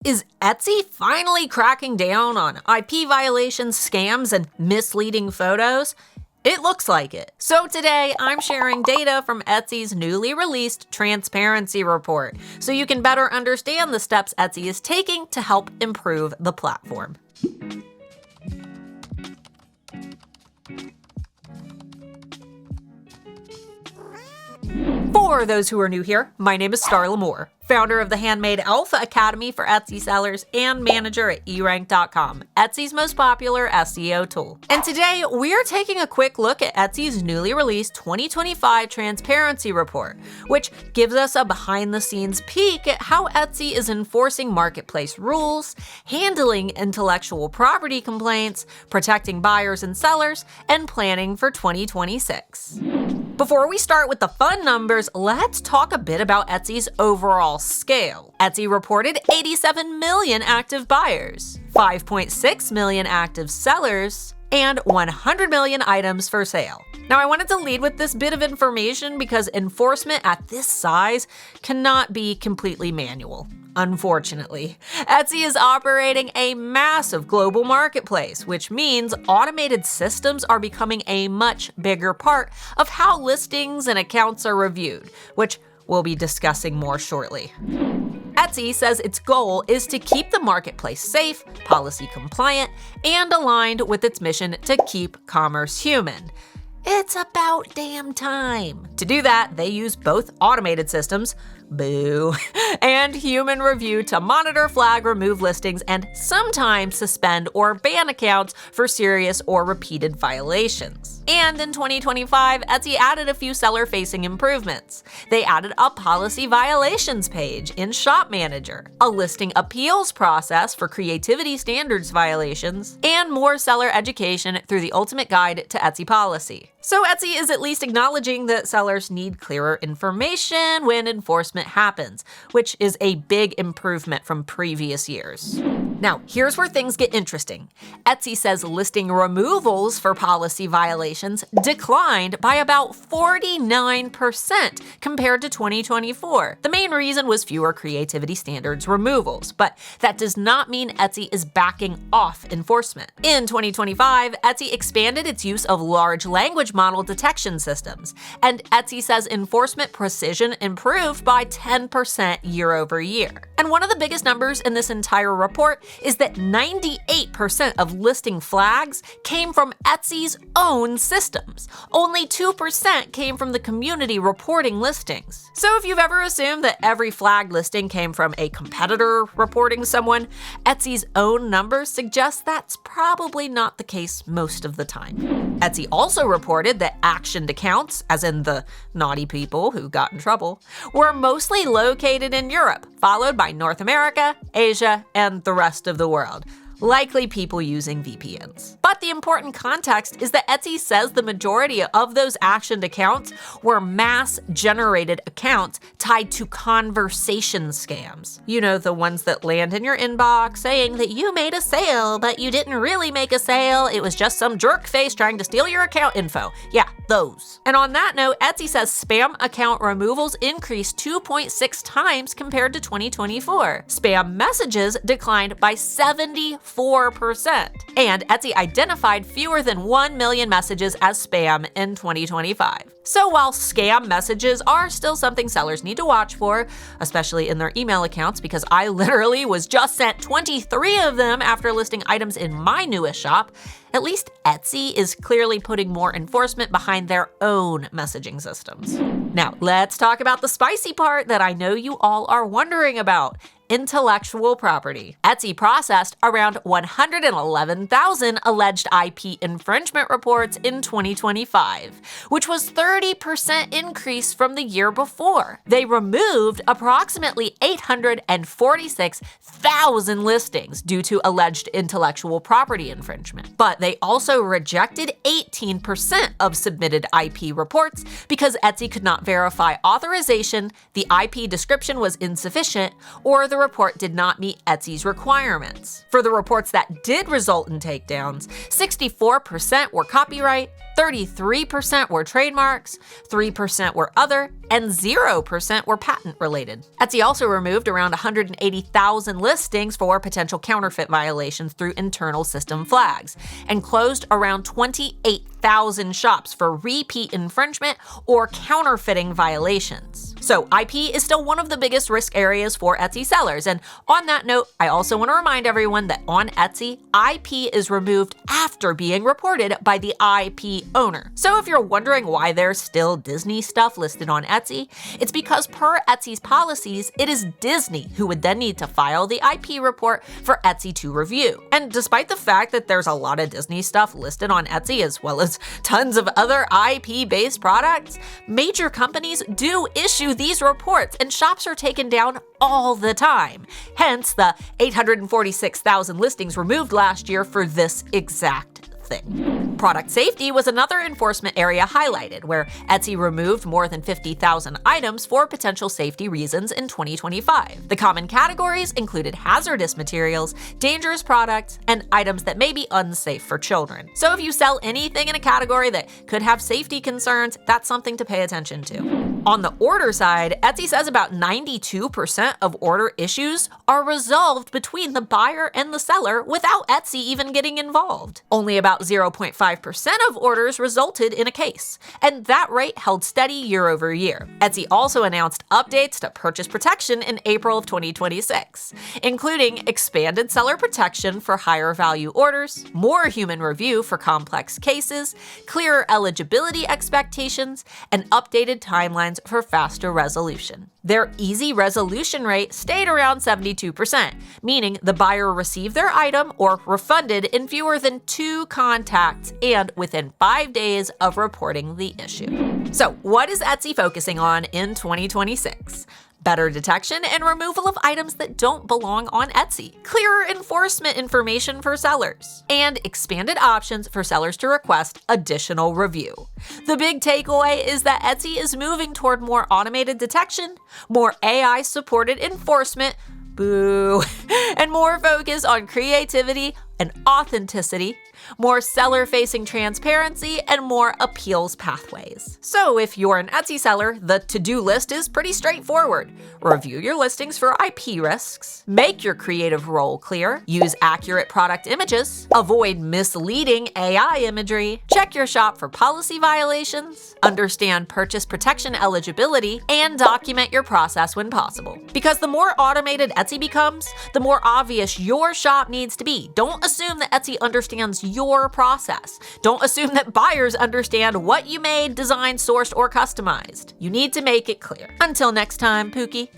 Is Etsy finally cracking down on IP violations, scams, and misleading photos? It looks like it. So today, I'm sharing data from Etsy's newly released transparency report, so you can better understand the steps Etsy is taking to help improve the platform. For those who are new here, my name is Starla, founder of the Handmade Alpha Academy for Etsy sellers and manager at erank.com, Etsy's most popular SEO tool. And today, we're taking a quick look at Etsy's newly released 2025 Transparency Report, which gives us a behind-the-scenes peek at how Etsy is enforcing marketplace rules, handling intellectual property complaints, protecting buyers and sellers, and planning for 2026. Before we start with the fun numbers, let's talk a bit about Etsy's overall scale. Etsy reported 87 million active buyers, 5.6 million active sellers, and 100 million items for sale. Now, I wanted to lead with this bit of information because enforcement at this size cannot be completely manual. Unfortunately, Etsy is operating a massive global marketplace, which means automated systems are becoming a much bigger part of how listings and accounts are reviewed, which we'll be discussing more shortly. Etsy says its goal is to keep the marketplace safe, policy compliant, and aligned with its mission to keep commerce human. It's about damn time. To do that, they use both automated systems, boo, and human review to monitor, flag, remove listings, and sometimes suspend or ban accounts for serious or repeated violations. And in 2025, Etsy added a few seller-facing improvements. They added a policy violations page in Shop Manager, a listing appeals process for creativity standards violations, and more seller education through the Ultimate Guide to Etsy Policy. So Etsy is at least acknowledging that sellers need clearer information when enforcement happens, which is a big improvement from previous years. Now, here's where things get interesting. Etsy says listing removals for policy violations declined by about 49% compared to 2024. The main reason was fewer creativity standards removals, but that does not mean Etsy is backing off enforcement. In 2025, Etsy expanded its use of large language model detection systems, and Etsy says enforcement precision improved by 10% year over year. And one of the biggest numbers in this entire report is that 98% of listing flags came from Etsy's own systems. Only 2% came from the community reporting listings. So if you've ever assumed that every flagged listing came from a competitor reporting someone, Etsy's own numbers suggest that's probably not the case most of the time. Etsy also reported that actioned accounts, as in the naughty people who got in trouble, were mostly located in Europe, followed by North America, Asia, and the rest of the world. Likely people using VPNs. But the important context is that Etsy says the majority of those actioned accounts were mass-generated accounts tied to conversation scams. You know, the ones that land in your inbox saying that you made a sale, but you didn't really make a sale. It was just some jerk face trying to steal your account info. Yeah, those. And on that note, Etsy says spam account removals increased 2.6 times compared to 2024. Spam messages declined by 74%. And Etsy identified fewer than 1 million messages as spam in 2025. So while scam messages are still something sellers need to watch for, especially in their email accounts, because I literally was just sent 23 of them after listing items in my newest shop, at least Etsy is clearly putting more enforcement behind their own messaging systems. Now, let's talk about the spicy part that I know you all are wondering about: intellectual property. Etsy processed around 111,000 alleged IP infringement reports in 2025, which was 30% increase from the year before. They removed approximately 846,000 listings due to alleged intellectual property infringement. But they also rejected 18% of submitted IP reports because Etsy could not verify authorization, the IP description was insufficient, or the report did not meet Etsy's requirements. For the reports that did result in takedowns, 64% were copyright, 33% were trademarks, 3% were other, and 0% were patent-related. Etsy also removed around 180,000 listings for potential counterfeit violations through internal system flags, and closed around 28,000 shops for repeat infringement or counterfeiting violations. So IP is still one of the biggest risk areas for Etsy sellers, and on that note, I also want to remind everyone that on Etsy, IP is removed after being reported by the IP owner. So if you're wondering why there's still Disney stuff listed on Etsy, it's because per Etsy's policies, it is Disney who would then need to file the IP report for Etsy to review. And despite the fact that there's a lot of Disney stuff listed on Etsy as well as tons of other IP-based products, major companies do issue these reports and shops are taken down all the time. Hence the 846,000 listings removed last year for this exact thing. Product safety was another enforcement area highlighted, where Etsy removed more than 50,000 items for potential safety reasons in 2025. The common categories included hazardous materials, dangerous products, and items that may be unsafe for children. So if you sell anything in a category that could have safety concerns, that's something to pay attention to. On the order side, Etsy says about 92% of order issues are resolved between the buyer and the seller without Etsy even getting involved. Only about 0.5% of orders resulted in a case, and that rate held steady year over year. Etsy also announced updates to purchase protection in April of 2026, including expanded seller protection for higher value orders, more human review for complex cases, clearer eligibility expectations, and updated timelines for faster resolution. Their easy resolution rate stayed around 72%, meaning the buyer received their item or refunded in fewer than 2 contacts and within 5 days of reporting the issue. So, what is Etsy focusing on in 2026? Better detection and removal of items that don't belong on Etsy, clearer enforcement information for sellers, and expanded options for sellers to request additional review. The big takeaway is that Etsy is moving toward more automated detection, more AI-supported enforcement, boo, and more focus on creativity and authenticity, more seller-facing transparency, and more appeals pathways. So if you're an Etsy seller, the to-do list is pretty straightforward. Review your listings for IP risks, make your creative role clear, use accurate product images, avoid misleading AI imagery, check your shop for policy violations, understand purchase protection eligibility, and document your process when possible. Because the more automated Etsy becomes, the more obvious your shop needs to be. Don't assume that Etsy understands your process. Don't assume that buyers understand what you made, designed, sourced, or customized. You need to make it clear. Until next time, Pookie.